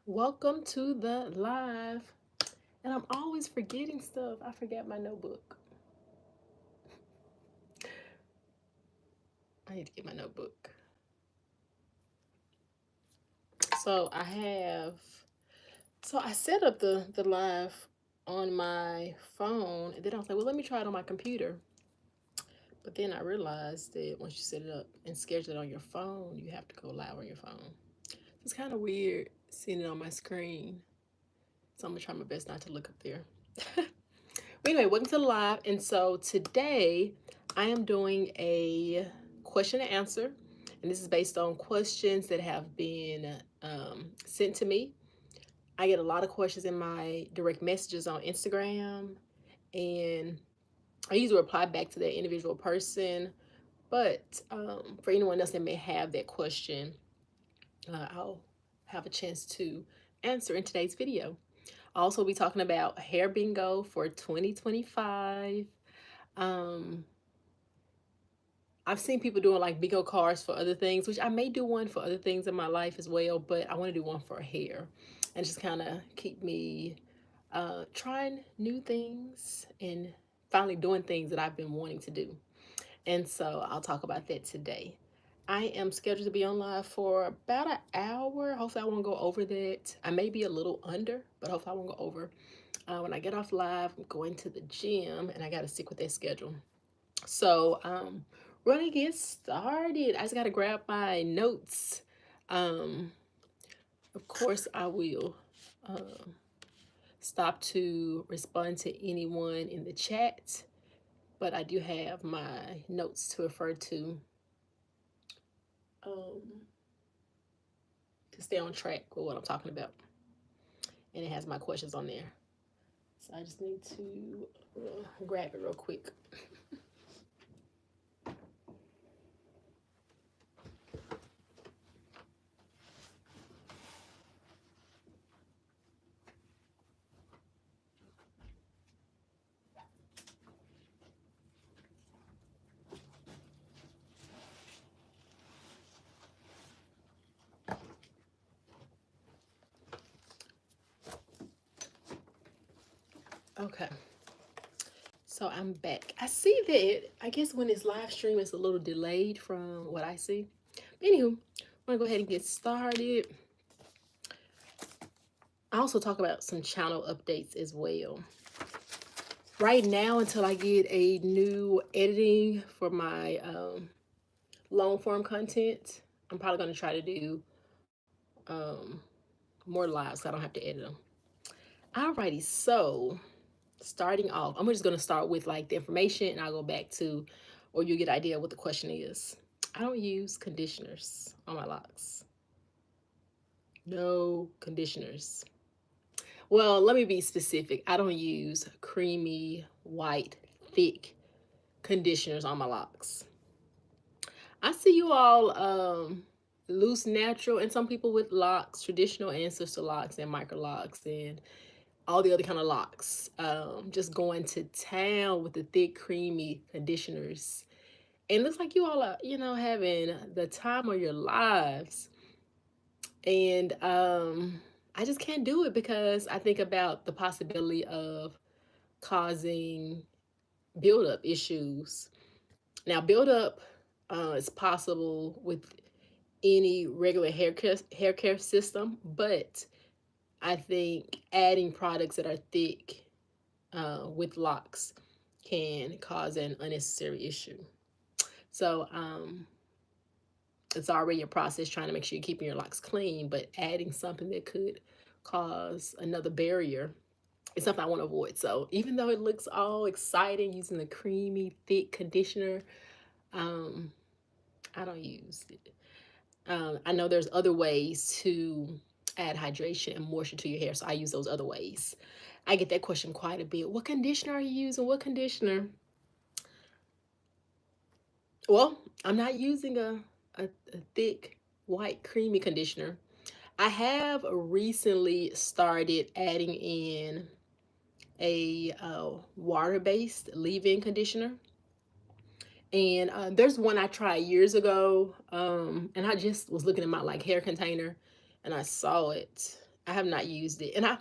Welcome to the live. And I'm always forgetting stuff. I forgot my notebook. I need to get my notebook. So I set up the live on my phone, and then I was like, well, let me try it on my computer. But then I realized that once you set it up and schedule it on your phone, you have to go live on your phone. It's kind of weird seeing it on my screen. So I'm gonna try my best not to look up there. But anyway, welcome to the live. And so today I am doing a question and answer. And this is based on questions that have been sent to me. I get a lot of questions in my direct messages on Instagram. And I usually reply back to that individual person. But for anyone else that may have that question, I'll have a chance to answer in today's video. I'll also be talking about hair bingo for 2025. Um, I've seen people doing like bingo cards for other things, which I may do one for other things in my life as well, but I want to do one for hair and just kind of keep me trying new things and finally doing things that I've been wanting to do. And so I'll talk about that today. I am scheduled to be on live for about an hour. Hopefully, I won't go over that. I may be a little under, but hopefully, I won't go over. When I get off live, I'm going to the gym and I got to stick with that schedule. So, we're gonna get started. I just got to grab my notes. Um, of course, I will stop to respond to anyone in the chat, but I do have my notes to refer um, to stay on track with what I'm talking about. And it has my questions on there. So I just need to grab it real quick. Okay. So I'm back. I see that, I guess when it's live stream, it's a little delayed from what I see. But anywho, I'm gonna go ahead and get started. I also talk about some channel updates as well. Right now, until I get a new editing for my long form content, I'm probably gonna try to do um, more lives so I don't have to edit them. Alrighty, so starting off, I'm just gonna start with like the information and I'll go back to, or you get an idea what the question is. I don't use conditioners on my locks. No conditioners. Well, let me be specific. I don't use creamy, white, thick conditioners on my locks. I see you all loose natural and some people with locks, traditional and Sisterlocks and micro locks and all the other kind of locks. Just going to town with the thick, creamy conditioners. And it looks like you all are, having the time of your lives. And I just can't do it because I think about the possibility of causing buildup issues. Now, buildup is possible with any regular hair care system, but I think adding products that are thick with locks can cause an unnecessary issue. So it's already a process trying to make sure you're keeping your locks clean, but adding something that could cause another barrier is something I want to avoid. So even though it looks all exciting using the creamy, thick conditioner, um, I don't use it. I know there's other ways to add hydration and moisture to your hair, so I use those other ways. I get that question quite a bit. What conditioner are you using? What conditioner? Well, I'm not using a thick, white, creamy conditioner. I have recently started adding in a water-based leave-in conditioner. And there's one I tried years ago, and I just was looking at my like hair container, and I saw it, I have not used it, and I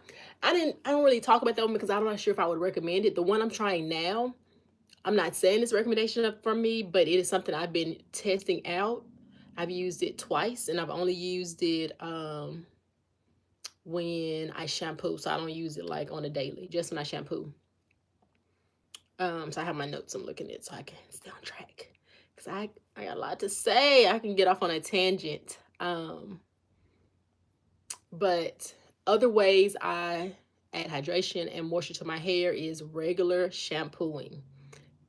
don't really talk about that one because I'm not sure if I would recommend it. The one I'm trying now, I'm not saying it's a recommendation from me, but it is something I've been testing out. I've used it twice, and I've only used it when I shampoo, so I don't use it like on a daily, just when I shampoo. So I have my notes I'm looking at so I can stay on track. Cause I got a lot to say. I can get off on a tangent. But other ways I add hydration and moisture to my hair is regular shampooing.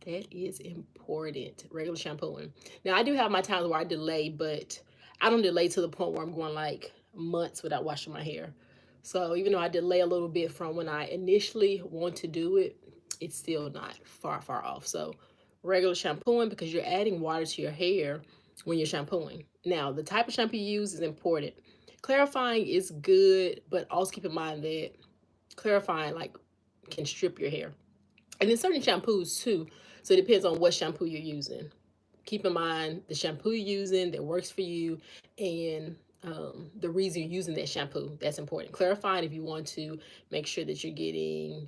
That is important. Regular shampooing. Now I do have my times where I delay, but I don't delay to the point where I'm going like months without washing my hair. So even though I delay a little bit from when I initially want to do it, it's still not far off. So regular shampooing, because you're adding water to your hair when you're shampooing. Now the type of shampoo you use is important. Clarifying is good, but also keep in mind that clarifying like can strip your hair. And then certain shampoos too. So it depends on what shampoo you're using. Keep in mind the shampoo you're using that works for you, and the reason you're using that shampoo. That's important. Clarifying if you want to make sure that you're getting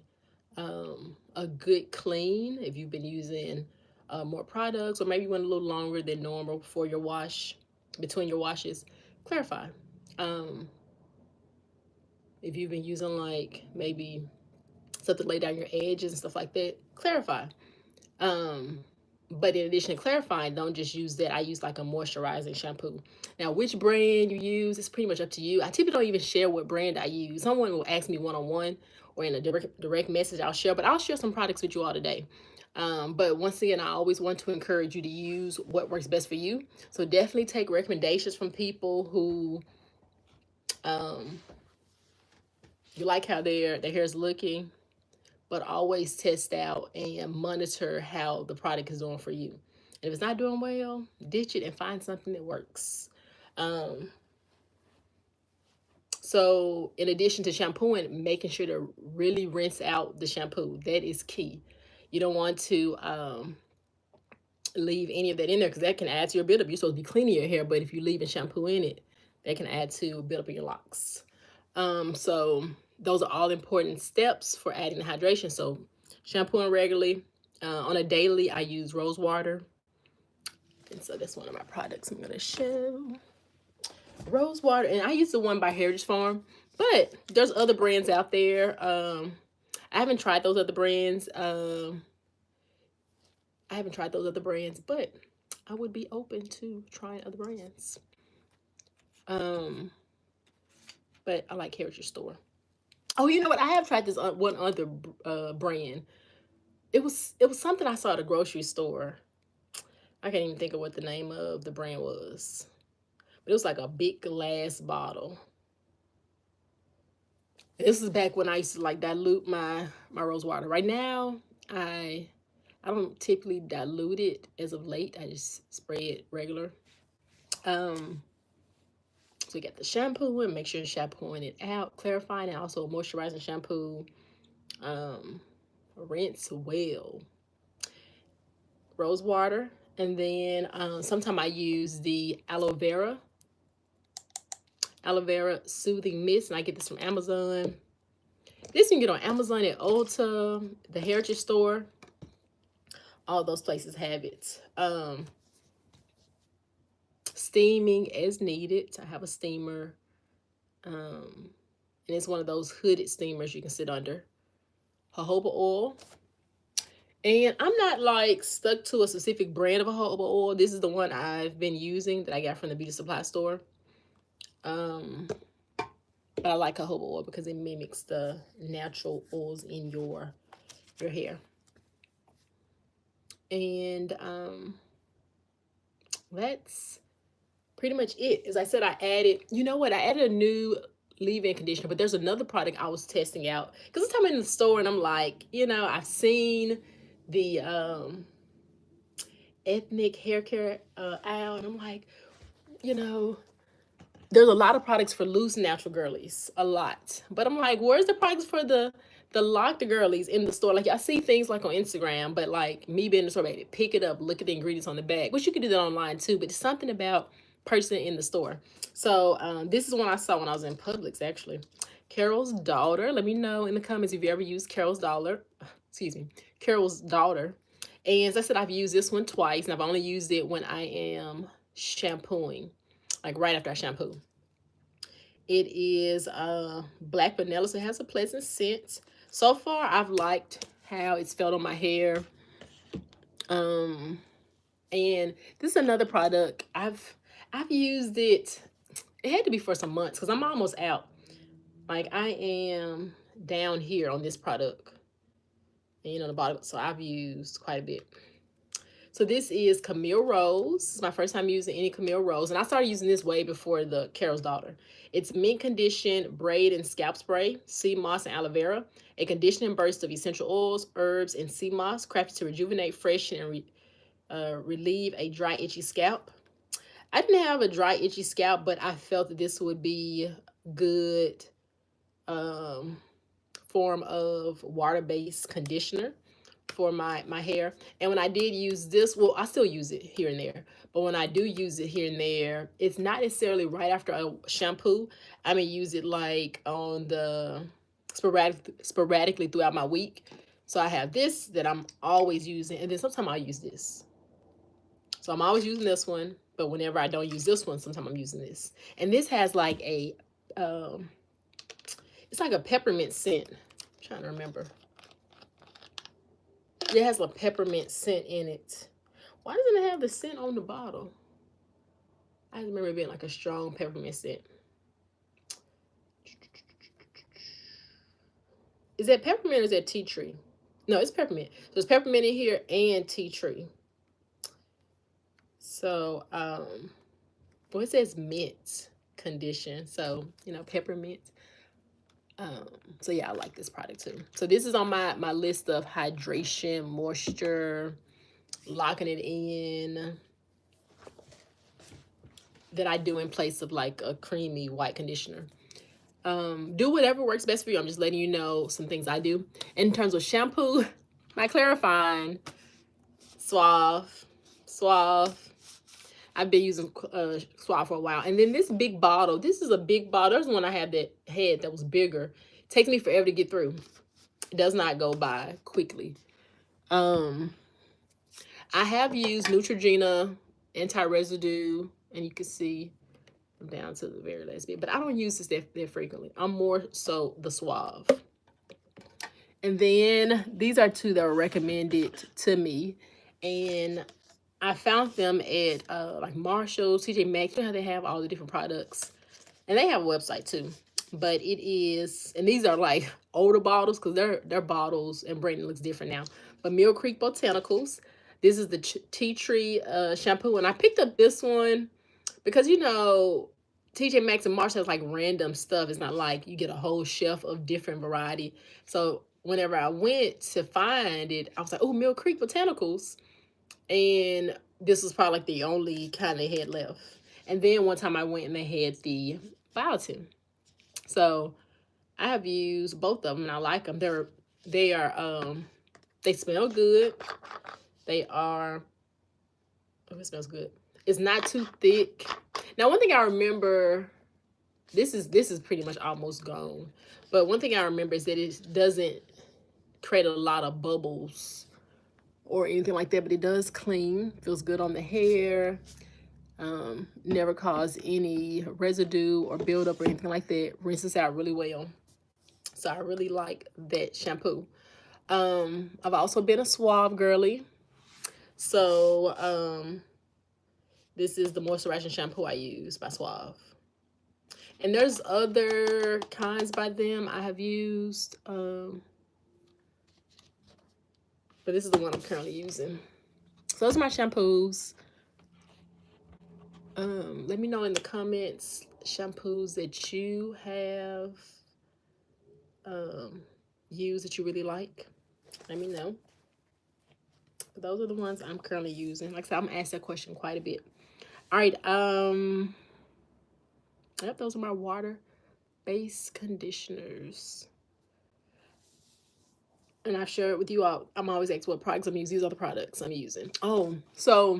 a good clean. If you've been using more products, or maybe you went a little longer than normal before your wash, between your washes, clarify. Um, if you've been using like maybe something to lay down your edges and stuff like that, clarify. Um, but in addition to clarifying, don't just use that. I use like a moisturizing shampoo. Now, which brand you use, it's pretty much up to you. I typically don't even share what brand I use. Someone will ask me one on one or in a direct message, I'll share, but I'll share some products with you all today. But once again, I always want to encourage you to use what works best for you. So definitely take recommendations from people who um, you like how their hair is looking, but always test out and monitor how the product is doing for you. And if it's not doing well, ditch it and find something that works. Um, so, in addition to shampooing, making sure to really rinse out the shampoo, that is key. You don't want to leave any of that in there because that can add to your buildup. You're supposed to be cleaning your hair, but if you leave a shampoo in it, that can add to buildup in your locks. So those are all important steps for adding the hydration. So shampooing regularly. On a daily, I use rose water. And so that's one of my products I'm going to show. Rose water. And I use the one by Heritage Farm. But there's other brands out there. I haven't tried those other brands. But I would be open to trying other brands. But I like Heritage Store. Oh, you know what? I have tried this one other brand. It was something I saw at a grocery store. I can't even think of what the name of the brand was. But it was like a big glass bottle. This is back when I used to like dilute my rose water. Right now, I don't typically dilute it as of late. I just spray it regular. So you got the shampoo and make sure you're shampooing it out, clarifying, and also moisturizing shampoo. Rinse well. Rose water, and then sometimes I use the aloe vera soothing mist, and I get this from Amazon. This you can get on Amazon, at Ulta, the Heritage Store. All those places have it. Steaming as needed. I have a steamer, and it's one of those hooded steamers you can sit under. Jojoba oil. And I'm not like stuck to a specific brand of jojoba oil. This is the one I've been using that I got from the beauty supply store. But I like jojoba oil because it mimics the natural oils in your hair. And that's pretty much it. As I said, I added, you know what? I added a new leave-in conditioner, but there's another product I was testing out because this time I'm in the store and I'm like, I've seen the ethnic hair care aisle, and I'm like, there's a lot of products for loose natural girlies, a lot. But I'm like, where's the products for the locked girlies in the store? Like, I see things like on Instagram, but like me being in the store, pick it up, look at the ingredients on the bag, which you can do that online too. But it's something about person in the store. So this is one I saw when I was in Publix, actually. Carol's Daughter. Let me know in the comments if you ever used Carol's Daughter. Excuse me, Carol's Daughter. And as I said, I've used this one twice, and I've only used it when I am shampooing, like right after I shampoo. It is black vanilla, so it has a pleasant scent. So far, I've liked how it's felt on my hair. And this is another product I've used it. It had to be for some months because I'm almost out. Like I am down here on this product, and the bottom. So I've used quite a bit. So this is Camille Rose. This is my first time using any Camille Rose, and I started using this way before the Carol's Daughter. It's mint conditioned braid and scalp spray, sea moss and aloe vera, a conditioning burst of essential oils, herbs, and sea moss, crafted to rejuvenate, freshen, and relieve a dry, itchy scalp. I didn't have a dry, itchy scalp, but I felt that this would be good form of water-based conditioner for my hair. And when I did use this, well, I still use it here and there, but when I do use it here and there, it's not necessarily right after a shampoo. I may use it like on the sporadically throughout my week. So I have this that I'm always using, and then sometimes I use this. So I'm always using this one, but whenever I don't use this one, sometimes I'm using this. And this has like a it's like a peppermint scent. I'm trying to remember. It has a peppermint scent in it. Why doesn't it have the scent on the bottle? I remember it being like a strong peppermint scent. Is that peppermint or is that tea tree? No, it's peppermint. So it's peppermint in here and tea tree. So, well, it says mint condition. So, peppermint. So yeah, I like this product too. So this is on my list of hydration, moisture, locking it in, that I do in place of like a creamy white conditioner. Do whatever works best for you. I'm just letting you know some things I do. In terms of shampoo, my clarifying, Suave. I've been using Suave for a while. And then this big bottle, this is a big bottle. There's one I had that had that was bigger. It takes me forever to get through. It does not go by quickly. I have used Neutrogena anti-residue, and you can see I'm down to the very last bit, but I don't use this that frequently. I'm more so the Suave. And then these are two that were recommended to me, and I found them at like Marshall's, TJ Maxx. You know how they have all the different products, and they have a website too. But it is, and these are like older bottles because their bottles and branding looks different now. But Mill Creek Botanicals. This is the tea tree shampoo, and I picked up this one because TJ Maxx and Marshall has like random stuff. It's not like you get a whole shelf of different variety. So whenever I went to find it, I was like, oh, Mill Creek Botanicals. And this was probably like the only kind they had left. And then one time I went and they had the biotin. So I have used both of them and I like them. They smell good. They are, oh, it smells good. It's not too thick. Now, one thing I remember, this is pretty much almost gone. But one thing I remember is that it doesn't create a lot of bubbles or anything like that, but it does clean, feels good on the hair, never cause any residue or buildup or anything like that, rinses out really well. So I really like that shampoo. I've also been a Suave girly. So this is the moisturizing shampoo I use by Suave. And there's other kinds by them I have used, but this is the one I'm currently using. So those are my shampoos. Let me know in the comments shampoos that you have used that you really like. Let me know. But those are the ones I'm currently using. Like I said, I'm asked that question quite a bit. All right. Yep, those are my water-based conditioners. And I've shared with you all. I'm always asked what products I'm using. These are the products I'm using. Oh, so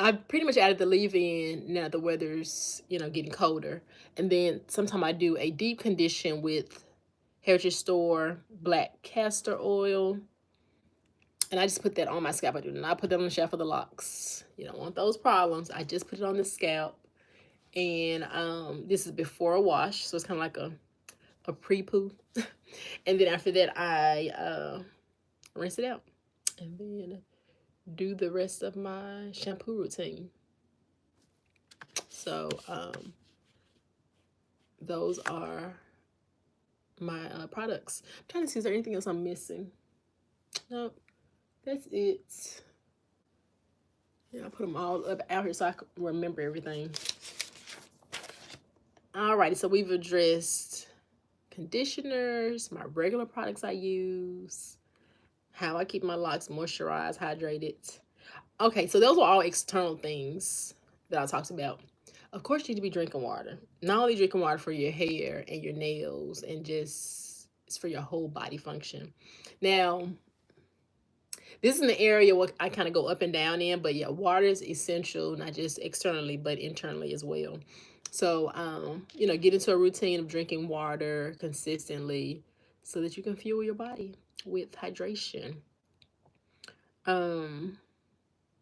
I pretty much added the leave-in now the weather's, getting colder. And then sometimes I do a deep condition with Heritage Store black castor oil. And I just put that on my scalp. I do not put that on the shaft of the locks. You don't want those problems. I just put it on the scalp. And this is before a wash. So it's kind of like a pre-poo. And then after that, I rinse it out. And then do the rest of my shampoo routine. So those are my products. I'm trying to see, is there anything else I'm missing? Nope, that's it. Yeah, I put them all up out here so I can remember everything. Alrighty, so we've addressed conditioners, my regular products I use, how I keep my locks moisturized, hydrated. Okay, so those are all external things that I talked about. Of course, you need to be drinking water. Not only drinking water for your hair and your nails, and just it's for your whole body function. Now, this is an area where I kind of go up and down in, but yeah, water is essential, not just externally, but internally as well. So, get into a routine of drinking water consistently so that you can fuel your body with hydration. I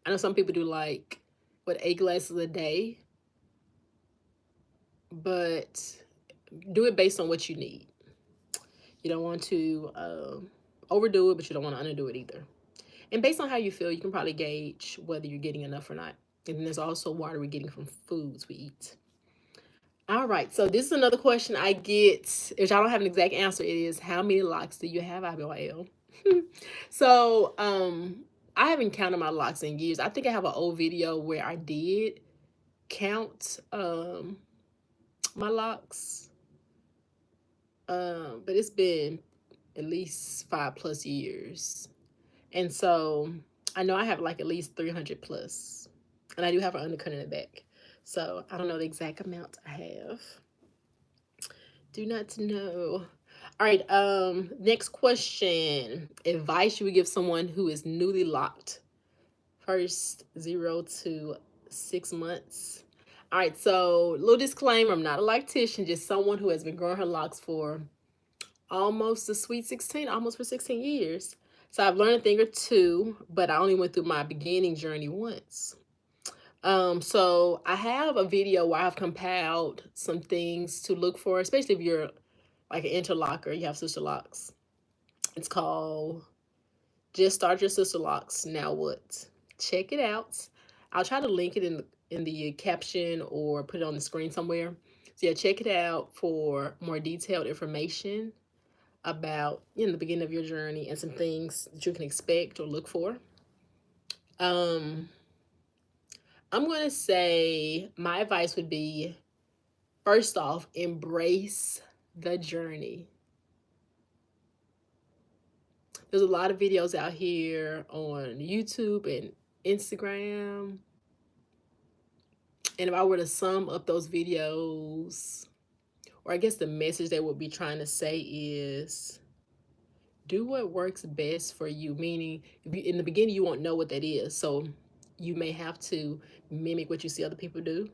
know some people do like, 8 glasses a day, but do it based on what you need. You don't want to overdo it, but you don't want to underdo it either. And based on how you feel, you can probably gauge whether you're getting enough or not. And then there's also water we're getting from foods we eat. All right, so this is another question I get. If I don't have an exact answer, it is, how many locks do you have, IBL? So I haven't counted my locks in years. I think I have an old video where I did count my locks. But it's been at least 5+ years. And so I know I have like at least 300 plus. And I do have an undercut in the back. So I don't know the exact amount I have. Do not know. All right, next question. Advice you would give someone who is newly locked. First 0 to 6 months. All right, so little disclaimer, I'm not a loctician, just someone who has been growing her locks for almost the sweet 16, almost for 16 years. So I've learned a thing or two, but I only went through my beginning journey once. So I have a video where I've compiled some things to look for, especially if you're like an interlocker, you have Sisterlocks. It's called Just Start Your Sisterlocks, Now What? Check it out. I'll try to link it in the caption or put it on the screen somewhere. So yeah, check it out for more detailed information about the beginning of your journey and some things that you can expect or look for. I'm going to say my advice would be, first off, embrace the journey. There's a lot of videos out here on YouTube and Instagram. And if I were to sum up those videos, or I guess the message they would be trying to say is, do what works best for you. Meaning, if you, in the beginning, you won't know what that is. So you may have to mimic what you see other people do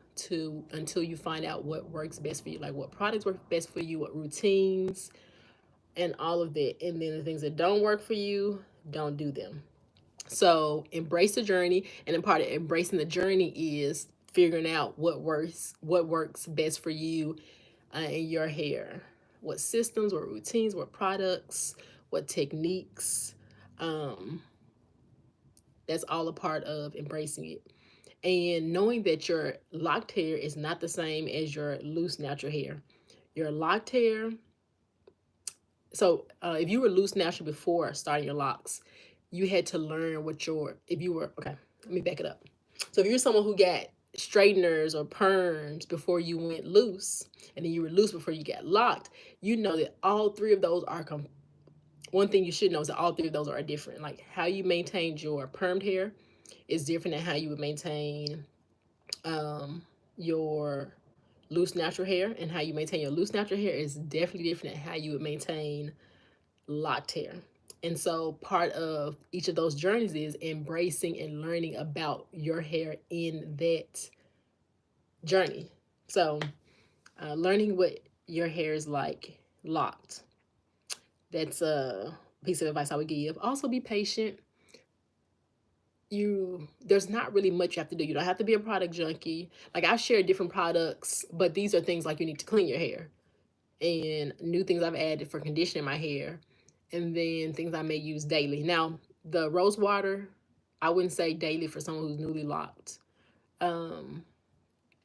until you find out what works best for you. Like what products work best for you, what routines, and all of that. And then the things that don't work for you, don't do them. So embrace the journey. And then part of embracing the journey is figuring out what works best for you in your hair. What systems, what routines, what products, what techniques. That's all a part of embracing it. And knowing that your locked hair is not the same as your loose natural hair. Your locked hair, so if you were loose natural before starting your locks, you had to learn okay, let me back it up. So if you're someone who got straighteners or perms before you went loose, and then you were loose before you got locked, you know that all three of those are one thing you should know is that all three of those are different. Like how you maintained your permed hair is different than how you would maintain your loose natural hair, and how you maintain your loose natural hair is definitely different than how you would maintain locked hair. And so part of each of those journeys is embracing and learning about your hair in that journey. So learning what your hair is like locked. That's a piece of advice I would give. Also be patient. There's not really much you have to do. You don't have to be a product junkie. Like I share different products, but these are things like you need to clean your hair and new things I've added for conditioning my hair, and then things I may use daily. Now, the rose water, I wouldn't say daily for someone who's newly locked. Um,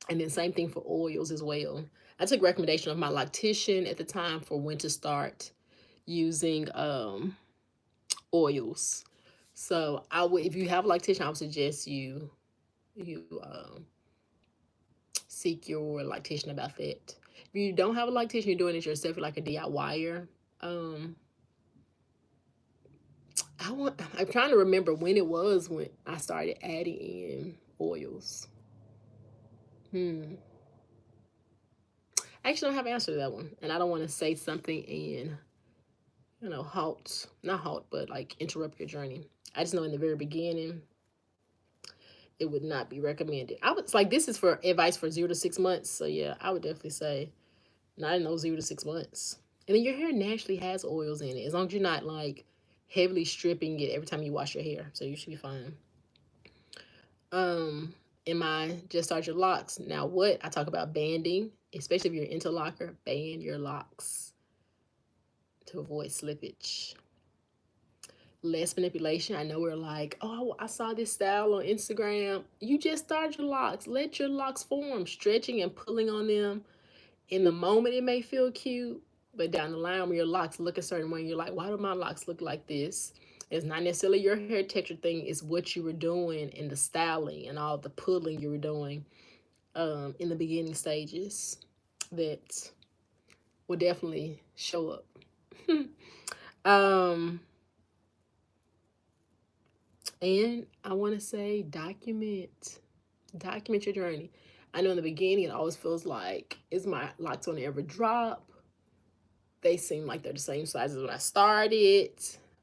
and then same thing for oils as well. I took recommendation of my loctician at the time for when to start using oils. So I would, if you have a loctician, I would suggest you seek your loctician about that. If you don't have a loctician, you're doing it yourself, you're like a DIYer. I'm trying to remember when it was when I started adding in oils. I actually don't have an answer to that one, and I don't want to say something and not halt, but like interrupt your journey. I just know in the very beginning, it would not be recommended. I was like, this is for advice for 0 to 6 months, so yeah, I would definitely say not in those 0 to 6 months. And then your hair naturally has oils in it, as long as you're not like heavily stripping it every time you wash your hair, so you should be fine. In my Just Start Your Locks, now what I talk about banding, especially if you're an interlocker, band your locks to avoid slippage. Less manipulation. I know we're like, oh, I saw this style on Instagram. You just start your locks. Let your locks form. Stretching and pulling on them. In the moment, it may feel cute, but down the line, when your locks look a certain way, you're like, why do my locks look like this? It's not necessarily your hair texture thing. It's what you were doing and the styling and all the pulling you were doing in the beginning stages that will definitely show up. And I want to say document your journey. I know in the beginning it always feels like, is my locks gonna ever drop? They seem like they're the same size as when I started.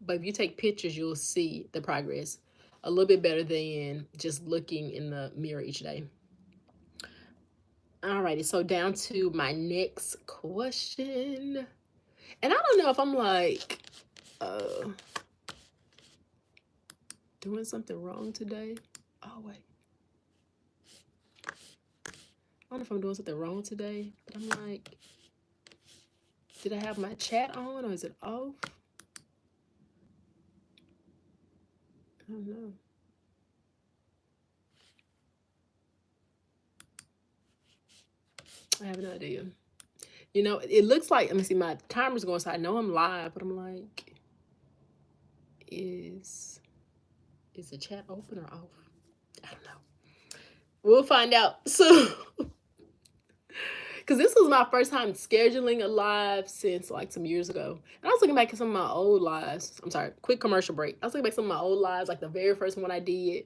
But if you take pictures, you'll see the progress a little bit better than just looking in the mirror each day. Alrighty, so down to my next question. And I don't know if I'm like doing something wrong today. Oh wait. I don't know if I'm doing something wrong today, but I'm like, did I have my chat on or is it off? I don't know. I have no idea. You know, it looks like, let me see, my timer's going, so I know I'm live, but I'm like, is the chat open or off? I don't know. We'll find out soon. Because this was my first time scheduling a live since like some years ago. And I was looking back at some of my old lives. I'm sorry, quick commercial break. I was looking back at some of my old lives, like the very first one I did.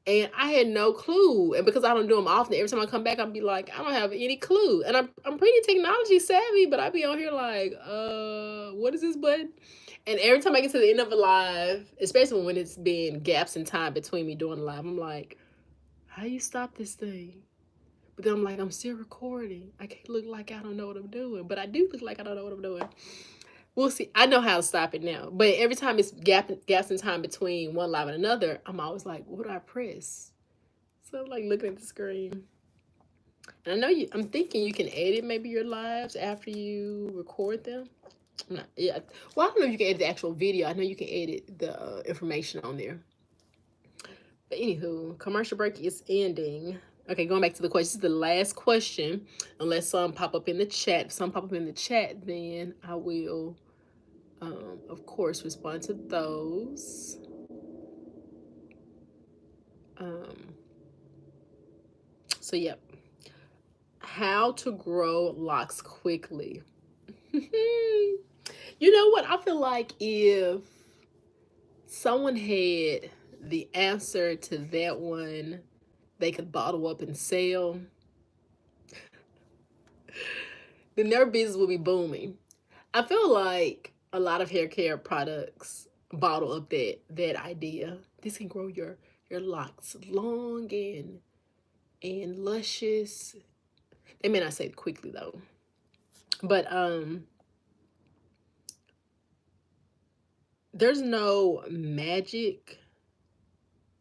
And I had no clue. And because I don't do them often, every time I come back, I'll be like, I don't have any clue. And I'm pretty technology savvy, but I be on here like, what is this button? And every time I get to the end of a live, especially when it's been gaps in time between me doing the live, I'm like, how you stop this thing? But then I'm like, I'm still recording. I can't look like I don't know what I'm doing. But I do look like I don't know what I'm doing. We'll see. I know how to stop it now. But every time it's gaps in time between one live and another, I'm always like, what do I press? So I'm like looking at the screen. And I know I'm thinking you can edit maybe your lives after you record them. I'm not, yeah. Well, I don't know if you can edit the actual video. I know you can edit the information on there. But anywho, commercial break is ending. Okay, going back to the question. This is the last question. Unless some pop up in the chat. If some pop up in the chat, then I will, of course, respond to those. So, yep. How to grow locks quickly. You know what? I feel like if someone had the answer to that one, they could bottle up and sell, then their business will be booming. I feel like a lot of hair care products bottle up that idea. This can grow your locks long and luscious. They may not say it quickly though. But there's no magic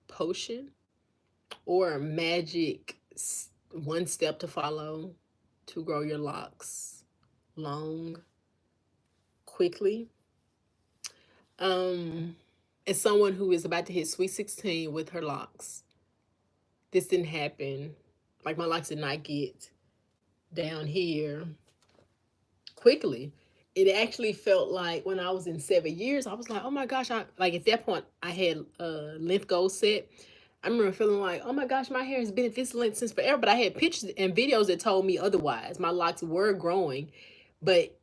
potion or magic one step to follow to grow your locks long quickly. As someone who is about to hit sweet 16 with her locks, this didn't happen. Like my locks did not get down here quickly. It actually felt like when I was in 7 years, I was like, oh my gosh, I like at that point I had a length goal set. I remember feeling like, oh my gosh, my hair has been at this length since forever. But I had pictures and videos that told me otherwise. My locks were growing, but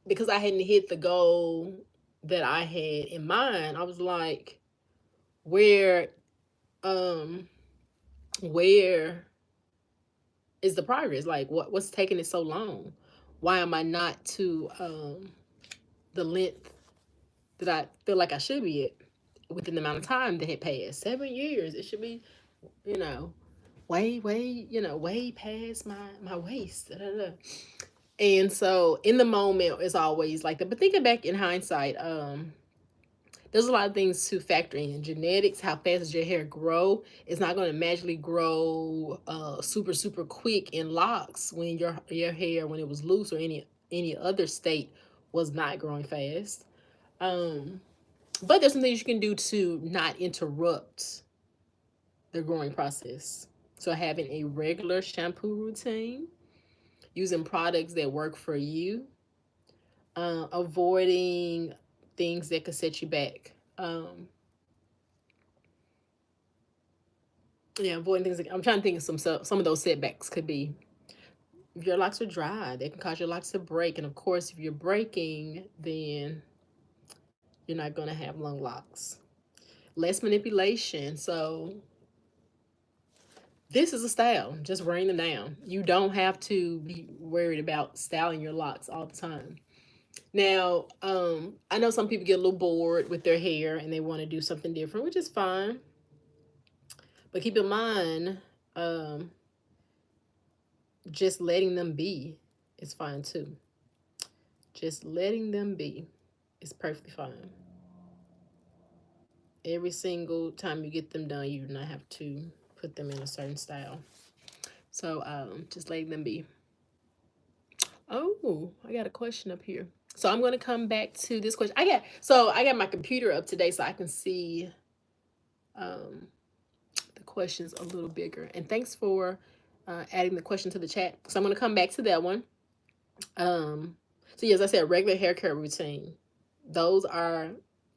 because I hadn't hit the goal that I had in mind, I was like, where um where is the progress? Like what's taking it so long? Why am I not to the length that I feel like I should be at within the amount of time that had passed? 7 years. It should be, you know, way past my waist. Da, da, da. And so in the moment it's always like that. But thinking back in hindsight, there's a lot of things to factor in. Genetics, how fast does your hair grow? It's not going to magically grow super quick in locks when your hair, when it was loose or any other state, was not growing fast. But there's some things you can do to not interrupt the growing process. So having a regular shampoo routine, using products that work for you, avoiding things that could set you back. Yeah, avoiding things. I'm trying to think of some of those setbacks could be if your locks are dry, they can cause your locks to break, and of course, if you're breaking, then you're not going to have long locks. Less manipulation. So this is a style. Just bring them down. You don't have to be worried about styling your locks all the time. Now, I know some people get a little bored with their hair and they want to do something different, which is fine. But keep in mind, just letting them be is fine too. Just letting them be is perfectly fine. Every single time you get them done, you do not have to put them in a certain style. So just letting them be. Oh, I got a question up here. So I'm going to come back to this question. I got my computer up today so I can see the questions a little bigger. And thanks for adding the question to the chat. So I'm going to come back to that one. So yes, I said regular hair care routine. Those are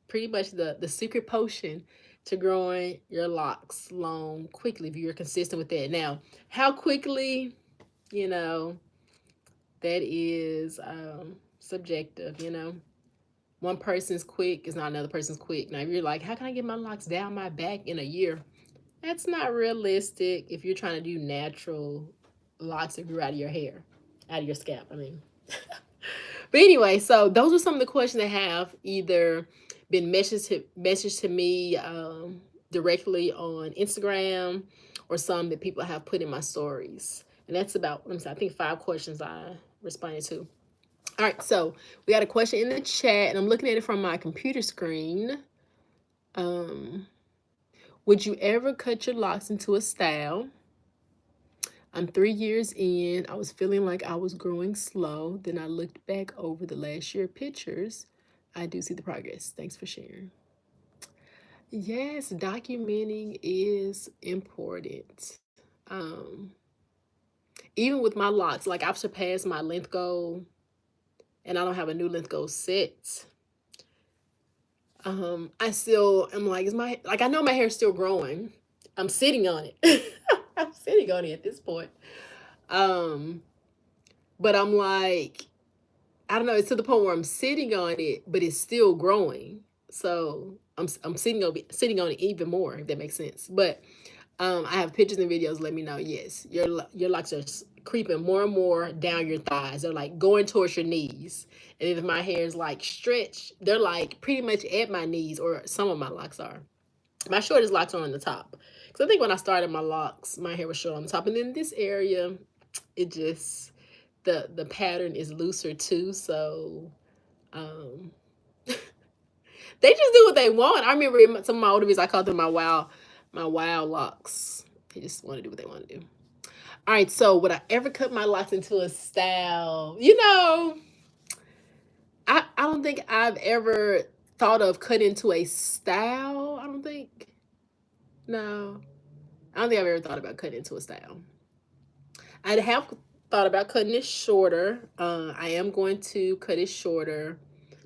pretty much the secret potion to growing your locks long quickly if you're consistent with that. Now, how quickly, that is subjective, One person's quick is not another person's quick. Now, if you're like, how can I get my locks down my back in a year? That's not realistic if you're trying to do natural locks that grew out of your hair, out of your scalp, I mean. But anyway, so those are some of the questions that have either been messaged to me directly on Instagram or some that people have put in my stories. And that's about, I think 5 questions I responded to. All right, so we got a question in the chat, and I'm looking at it from my computer screen. Would you ever cut your locks into a style? I'm 3 years in. I was feeling like I was growing slow. Then I looked back over the last year pictures. I do see the progress. Thanks for sharing. Yes, documenting is important. Even with my locks, like I've surpassed my length goal and I don't have a new length goal set. I still am like, I know my hair is still growing. I'm sitting on it. I'm sitting on it at this point. But I'm like, I don't know, it's to the point where I'm sitting on it, but it's still growing. So I'm sitting on it even more, if that makes sense. But I have pictures and videos let me know, yes, your locks creeping more and more down your thighs. They're like going towards your knees. And if my hair is like stretched, they're like pretty much at my knees, or some of my locks are. My shortest locks are on the top. Because I think when I started my locks, my hair was short on the top. And then this area, it just, the pattern is looser too. So they just do what they want. I remember in some of my older videos, I called them my wild locks. They just want to do what they want to do. All right, so would I ever cut my locks into a style? I don't think I've ever thought of cutting into a style. I don't think. No, I don't think I've ever thought about cutting into a style. I have thought about cutting it shorter. I am going to cut it shorter.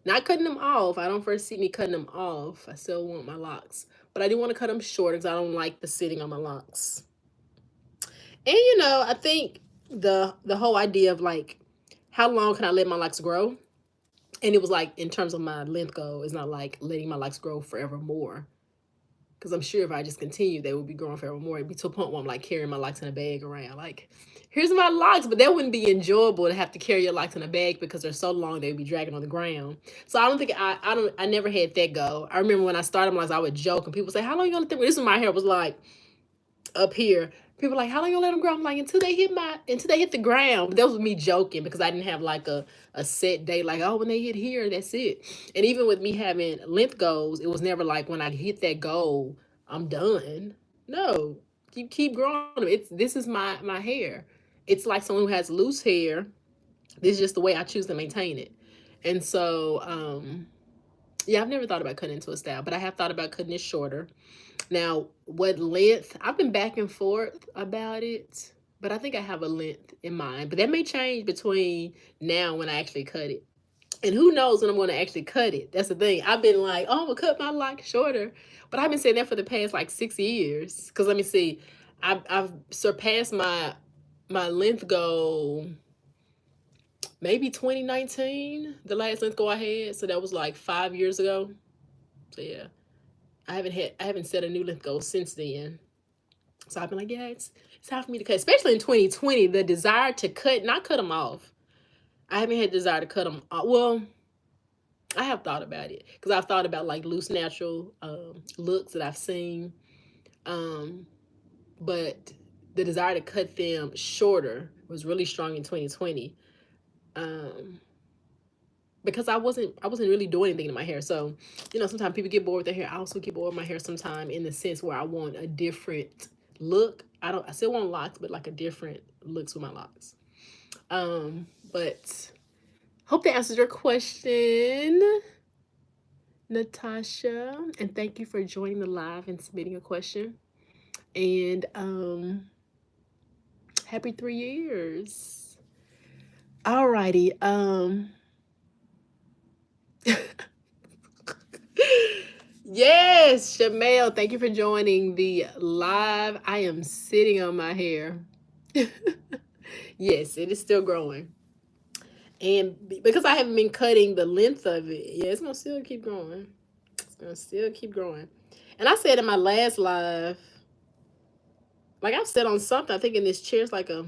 Not cutting them off. I don't first see me cutting them off. I still want my locks. But I do want to cut them shorter because I don't like the sitting on my locks. And I think the whole idea of like how long can I let my locks grow? And it was like in terms of my length goal, it's not like letting my locks grow forevermore. Because I'm sure if I just continue, they would be growing forevermore. It'd be to a point where I'm like carrying my locks in a bag around. Like, here's my locks, but that wouldn't be enjoyable to have to carry your locks in a bag because they're so long they'd be dragging on the ground. So I don't think I never had that goal. I remember when I started my locks, I would joke and people say, "How long you gonna think?" This is my hair was like up here. People are like, "How long you gonna let them grow?" I'm like, until they hit the ground. But that was me joking because I didn't have like a set date, like, oh, when they hit here, that's it. And even with me having length goals, it was never like when I hit that goal, I'm done. No, you keep growing them. This is my hair. It's like someone who has loose hair. This is just the way I choose to maintain it. And so, yeah, I've never thought about cutting into a style, but I have thought about cutting it shorter. Now, what length? I've been back and forth about it, but I think I have a length in mind. But that may change between now and when I actually cut it. And who knows when I'm going to actually cut it? That's the thing. I've been like, oh, I'm going to cut my lock shorter. But I've been saying that for the past like 6 years. Because let me see. I've surpassed my length goal maybe 2019. The last length goal I had. So that was like 5 years ago. So yeah. I haven't set a new length goal since then. So I've been like, yeah, it's time for me to cut. Especially in 2020, the desire to not cut them off. I haven't had the desire to cut them off. Well, I have thought about it because I've thought about like loose natural looks that I've seen. But the desire to cut them shorter was really strong in 2020. Because I wasn't really doing anything to my hair. So, sometimes people get bored with their hair. I also get bored with my hair sometime in the sense where I want a different look. I still want locks, but like a different looks with my locks. But hope that answers your question, Natasha. And thank you for joining the live and submitting a question. And happy 3 years. Alrighty. Yes, Shamel, thank you for joining the live. I am sitting on my hair. Yes, it is still growing. And because I haven't been cutting the length of it, yeah, it's going to still keep growing. It's going to still keep growing. And I said in my last live, like I've sat on something, I think in this chair, it's like a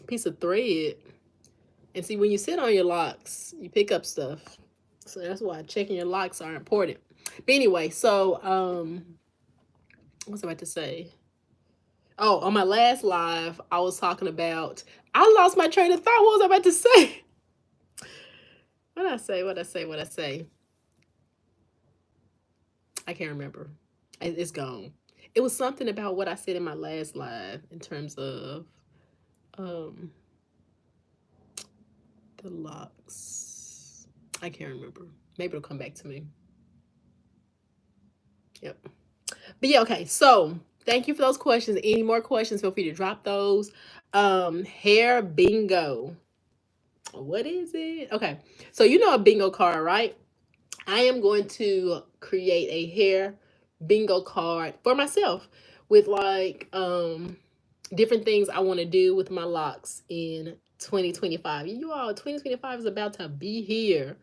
piece of thread. And see, when you sit on your locks, you pick up stuff. So that's why checking your locks are important. But anyway, so what's I about to say? Oh, on my last live, I was talking about, I lost my train of thought. What was I about to say? What I say? I can't remember. It's gone. It was something about what I said in my last live in terms of the locks. I can't remember. Maybe it'll come back to me. Yep. But yeah, okay. So thank you for those questions. Any more questions, feel free to drop those. Hair bingo. What is it? Okay. So a bingo card, right? I am going to create a hair bingo card for myself with like different things I want to do with my locks in 2025. You all, 2025 is about to be here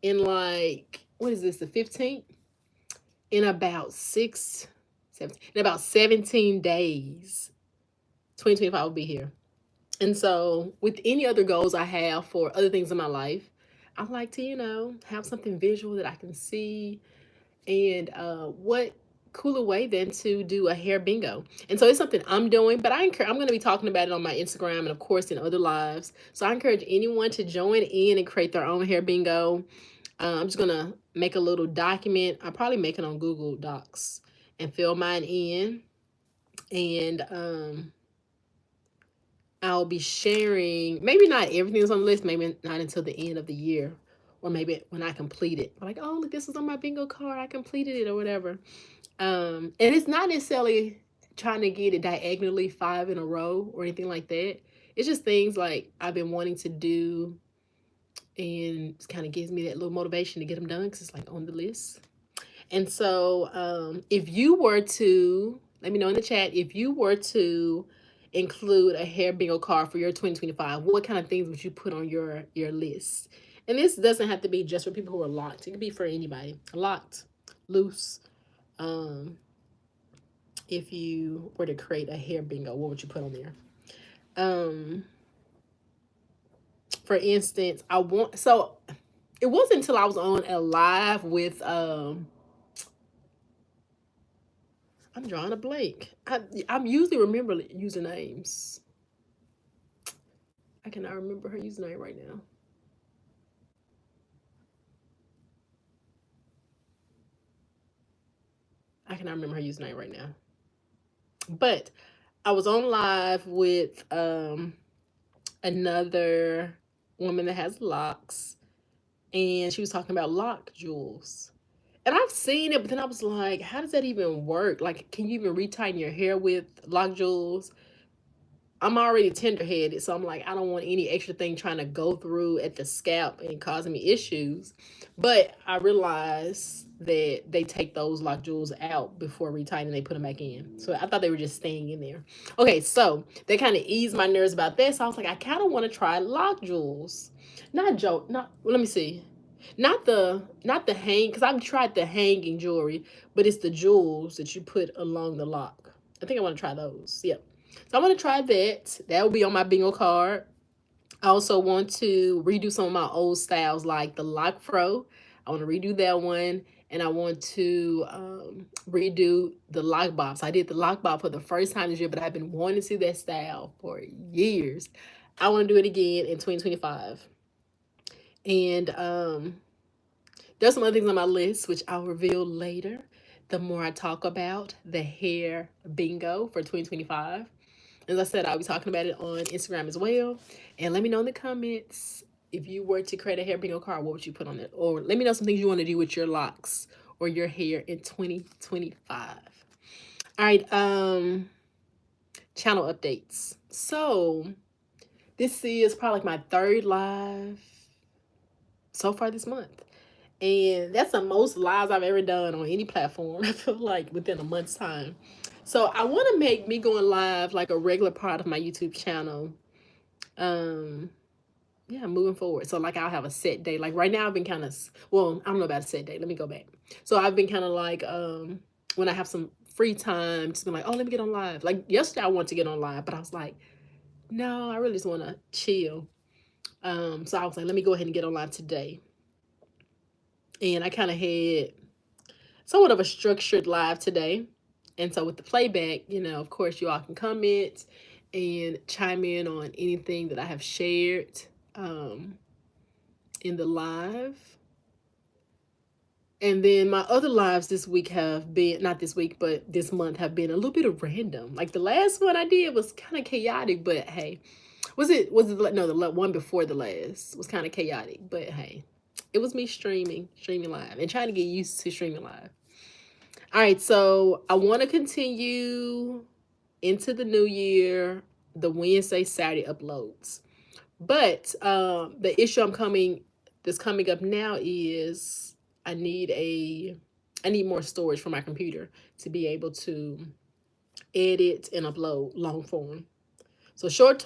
in like, what is this, the 15th? In about 17 days, 2025 will be here. And so, with any other goals I have for other things in my life, I like to, have something visual that I can see. And what cooler way than to do a hair bingo? And so it's something I'm doing, but I'm going to be talking about it on my Instagram and, of course, in other lives. So I encourage anyone to join in and create their own hair bingo. I'm just going to make a little document. I'll probably make it on Google Docs and fill mine in. And I'll be sharing, maybe not everything that's on the list, maybe not until the end of the year, or maybe when I complete it. Like, oh, look, this is on my bingo card. I completed it or whatever. And it's not necessarily trying to get it diagonally 5 in a row or anything like that. It's just things like I've been wanting to do, and it kind of gives me that little motivation to get them done because it's like on the list. And so, if you were to, let me know in the chat, if you were to include a hair bingo card for your 2025, what kind of things would you put on your list? And this doesn't have to be just for people who are locked. It could be for anybody. Locked, loose. If you were to create a hair bingo, what would you put on there? For instance, it wasn't until I was on a live with I'm drawing a blank. I'm usually remember usernames. I cannot remember her username right now. I cannot remember her username right now. But I was on live with another woman that has locks, and she was talking about lock jewels. And I've seen it, but then I was like, how does that even work? Like, can you even retighten your hair with lock jewels? I'm already tender headed, so I'm like, I don't want any extra thing trying to go through at the scalp and causing me issues. But I realized that they take those lock jewels out before retightening, they put them back in. So I thought they were just staying in there. Okay, so they kind of eased my nerves about that. So I was like, I kind of want to try lock jewels. Let me see. Not the hang, because I've tried the hanging jewelry, but it's the jewels that you put along the lock. I think I want to try those. Yep. So I'm going to try that. That will be on my bingo card. I also want to redo some of my old styles like the lock fro. I want to redo that one. And I want to redo the lock bob. So I did the lock bob for the first time this year, but I've been wanting to see that style for years. I want to do it again in 2025. And there's some other things on my list, which I'll reveal later the more I talk about the hair bingo for 2025. As I said, I'll be talking about it on Instagram as well. And let me know in the comments, if you were to create a hair bingo card, what would you put on it? Or let me know some things you want to do with your locks or your hair in 2025. All right, channel updates. So this is probably like my third live so far this month. And that's the most lives I've ever done on any platform, I feel like, within a month's time. So I want to make me going live like a regular part of my YouTube channel. Yeah, moving forward. So like I'll have a set day. Like right now I've been kind of, well, I don't know about a set day. Let me go back. So I've been kind of like, when I have some free time, just been like, oh, let me get on live. Like yesterday I wanted to get on live, but I was like, no, I really just want to chill. So I was like, let me go ahead and get on live today. And I kind of had somewhat of a structured live today. And so with the playback, of course, you all can comment and chime in on anything that I have shared in the live. And then my other lives this week have been, not this week, but this month have been a little bit of random. Like the last one I did was kind of chaotic, but hey, no, the one before the last was kind of chaotic, but hey, it was me streaming live and trying to get used to streaming live. All right, so I want to continue into the new year, the Wednesday, Saturday uploads. But the issue that's coming up now is I need more storage for my computer to be able to edit and upload long form. So short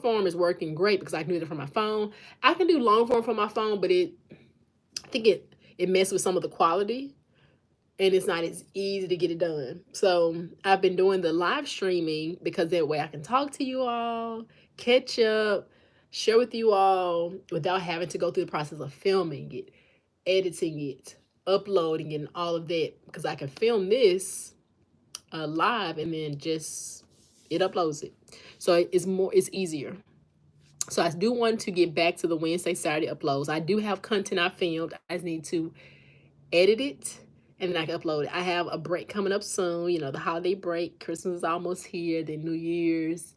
form is working great because I can do it from my phone. I can do long form from my phone, but I think it messes with some of the quality. and it's not as easy to get it done. So I've been doing the live streaming because that way I can talk to you all, catch up, share with you all without having to go through the process of filming it, editing it, uploading it, and all of that. Because I can film this live and then just it uploads it. So it's easier. So I do want to get back to the Wednesday, Saturday uploads. I do have content I filmed. I just need to edit it and then I can upload it. I have a break coming up soon, you know, the holiday break. Christmas is almost here, then New Year's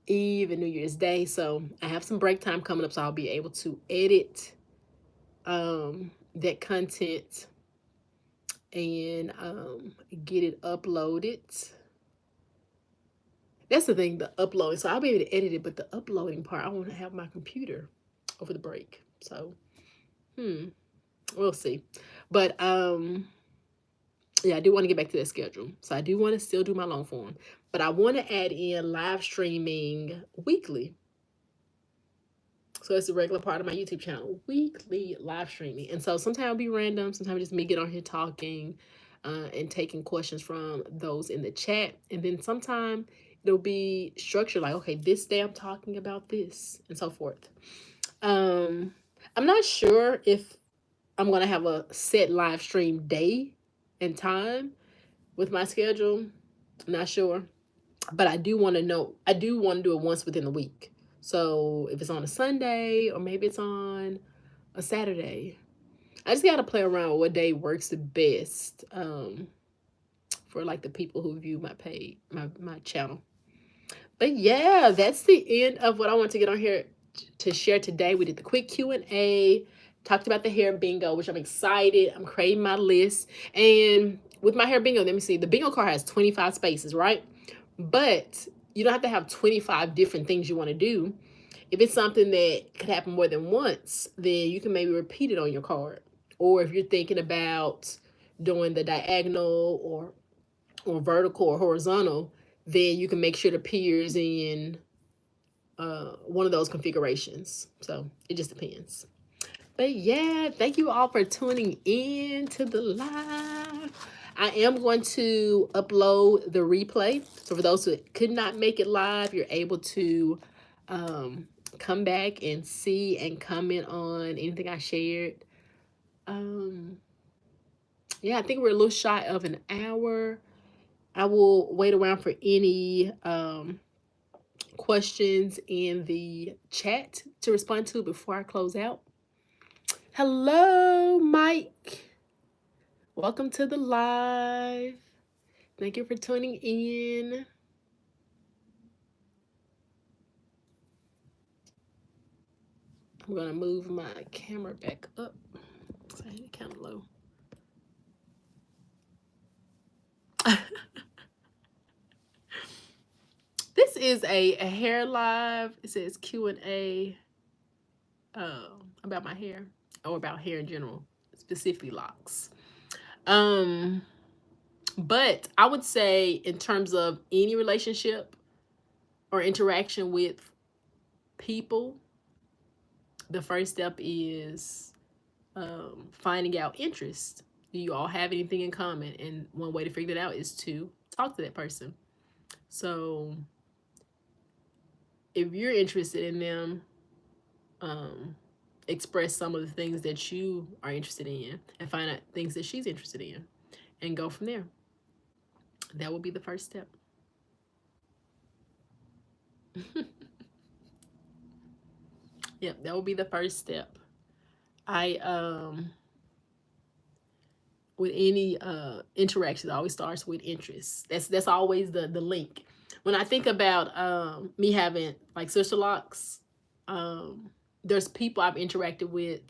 Eve and New Year's Day. So I have some break time coming up, so I'll be able to edit that content and get it uploaded. That's the thing, the uploading. So I'll be able to edit it, but the uploading part, I want to have my computer over the break. So, we'll see. But yeah, I do want to get back to that schedule. So I do want to still do my long form, but I want to add in live streaming weekly. So it's a regular part of my YouTube channel, weekly live streaming. And so sometimes it'll be random, sometimes just me get on here talking and taking questions from those in the chat. And then sometimes it'll be structured like, okay, this day I'm talking about this and so forth. I'm not sure if I'm going to have a set live stream day and time with my schedule. I'm not sure. But I do want to know, I do want to do it once within the week. So if it's on a Sunday or maybe it's on a Saturday, I just got to play around with what day works the best for like the people who view my page, my channel. But yeah, that's the end of what I want to get on here to share today. We did the quick Q&A, talked about the hair bingo, which I'm excited. I'm creating my list. And with my hair bingo, let me see, the bingo card has 25 spaces, right? But you don't have to have 25 different things you want to do. If it's something that could happen more than once, then you can maybe repeat it on your card. Or if you're thinking about doing the diagonal or vertical or horizontal, then you can make sure it appears in one of those configurations. So it just depends. But yeah, thank you all for tuning in to the live. I am going to upload the replay. So for those who could not make it live, you're able to come back and see and comment on anything I shared. Yeah, I think we're a little shy of an hour. I will wait around for any questions in the chat to respond to before I close out. Hello, Mike. Welcome to the live. Thank you for tuning in. I'm going to move my camera back up. So I had it kind of low. This is a hair live. It says Q&A about my hair or about hair in general, specifically locks. But I would say in terms of any relationship or interaction with people, the first step is finding out interest. Do you all have anything in common? And one way to figure that out is to talk to that person. So if you're interested in them, express some of the things that you are interested in and find out things that she's interested in and go from there. That would be the first step. Yep, that would be the first step. With any interaction, it always starts with interest. That's always the link. When I think about me having like Sisterlocks, there's people I've interacted with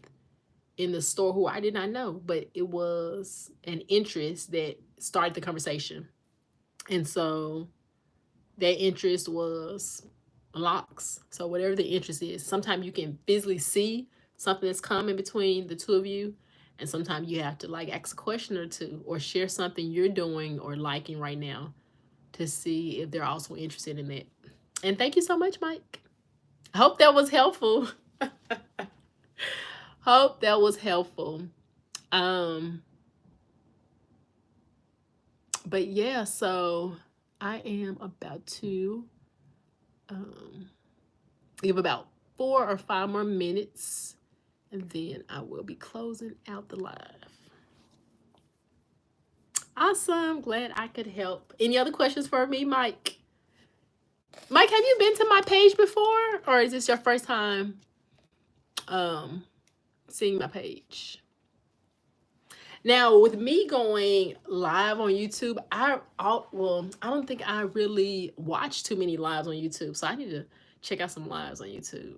in the store who I did not know, but it was an interest that started the conversation. And so that interest was locks. So whatever the interest is, sometimes you can physically see something that's common between the two of you. And sometimes you have to like ask a question or two or share something you're doing or liking right now to see if they're also interested in it. And thank you so much, Mike. I hope that was helpful. Hope that was helpful. But yeah, so I am about to give about 4 or 5 more minutes, and then I will be closing out the live. Awesome. Glad I could help. Any other questions for me, Mike? Mike, have you been to my page before, or is this your first time seeing my page? Now, with me going live on YouTube, I don't think I really watch too many lives on YouTube, so I need to check out some lives on YouTube.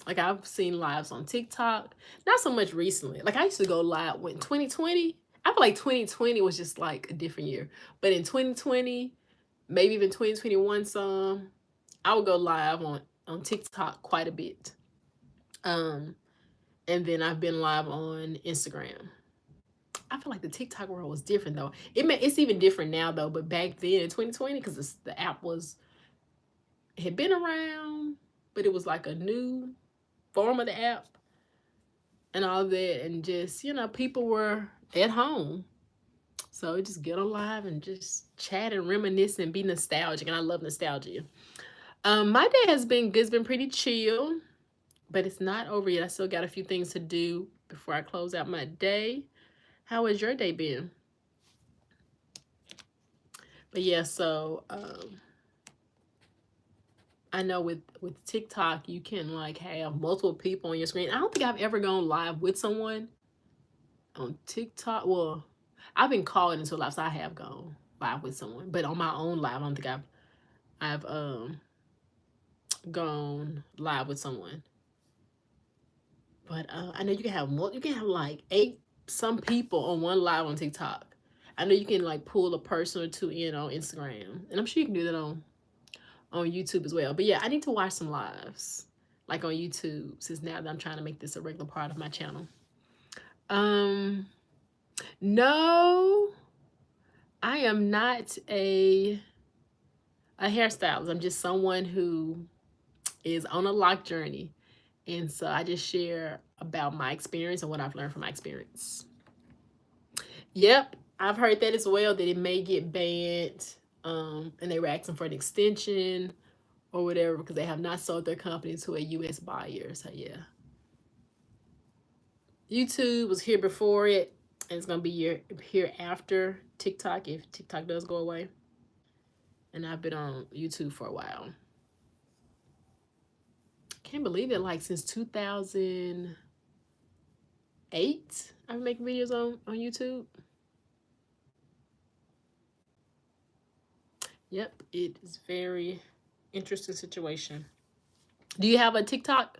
Like, I've seen lives on TikTok, not so much recently. Like, I used to go live when 2020. I feel like 2020 was just like a different year, but in 2020, maybe even 2021, some I would go live on TikTok quite a bit. And then I've been live on Instagram. I feel like the TikTok world was different though. It's even different now though, but back then in 2020, because the app had been around, but it was like a new form of the app and all of that, and just people were at home, so just get on live and just chat and reminisce and be nostalgic, and I love nostalgia. My day has been good. It's been pretty chill, but it's not over yet. I still got a few things to do before I close out my day. How has your day been? But yeah, so I know with TikTok you can like have multiple people on your screen. I don't think I've ever gone live with someone on TikTok. Well, I've been called into live, so I have gone live with someone, but on my own live, I don't think I've gone live with someone. But I know you can have like 8 some people on one live on TikTok. I know you can like pull a person or two in on Instagram, and I'm sure you can do that on YouTube as well. But yeah, I need to watch some lives like on YouTube, since now that I'm trying to make this a regular part of my channel. No, I am not a hairstylist. I'm just someone who is on a lock journey. And so I just share about my experience and what I've learned from my experience. Yep, I've heard that as well, that it may get banned, and they were asking for an extension or whatever because they have not sold their company to a U.S. buyer. So yeah, YouTube was here before it, and it's gonna be here after TikTok if TikTok does go away. And I've been on YouTube for a while. Can't believe it. Like since 2008, I've been making videos on YouTube. Yep, it is very interesting situation. Do you have a TikTok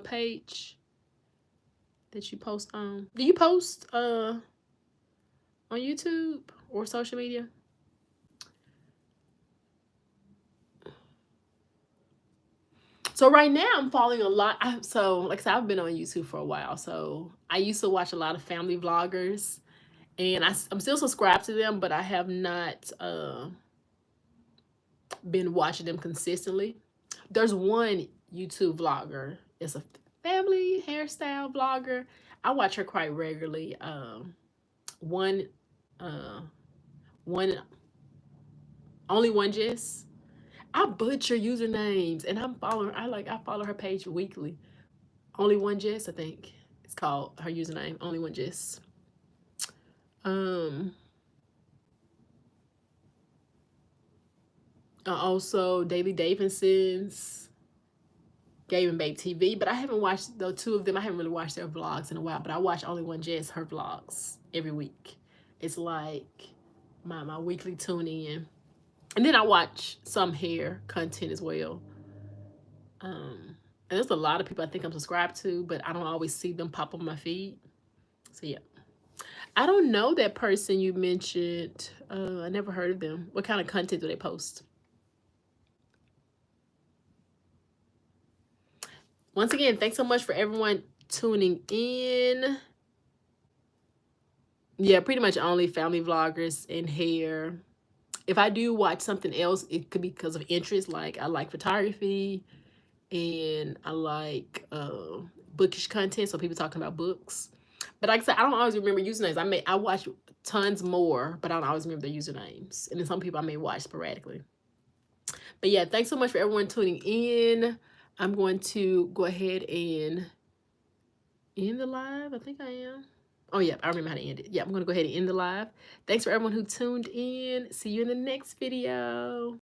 page that you post on? Do you post on YouTube or social media? So right now I'm following a lot. So like I said, I've been on YouTube for a while. So I used to watch a lot of family vloggers, and I'm still subscribed to them, but I have not been watching them consistently. There's one YouTube vlogger. It's a family hairstyle vlogger. I watch her quite regularly. One, only one Jess. I butcher usernames, and I'm following. I follow her page weekly. Only one Jess, I think it's called her username. Only one Jess. Also Daily Davidson's Gabe and Babe TV, but I haven't watched the two of them. I haven't really watched their vlogs in a while, but I watch Only One Jess, her vlogs every week. It's like my weekly tune in. And then I watch some hair content as well. And there's a lot of people I think I'm subscribed to, but I don't always see them pop on my feed. So yeah. I don't know that person you mentioned. I never heard of them. What kind of content do they post? Once again, thanks so much for everyone tuning in. Yeah, pretty much only family vloggers and hair. If I do watch something else, it could be because of interest. Like I like photography, and I like bookish content, so people talking about books. But like I said, I don't always remember usernames. I watch tons more, but I don't always remember their usernames. And then some people I may watch sporadically. But yeah, thanks so much for everyone tuning in. I'm going to go ahead and end the live. I think I am. Oh, yeah, I remember how to end it. Yeah, I'm going to go ahead and end the live. Thanks for everyone who tuned in. See you in the next video.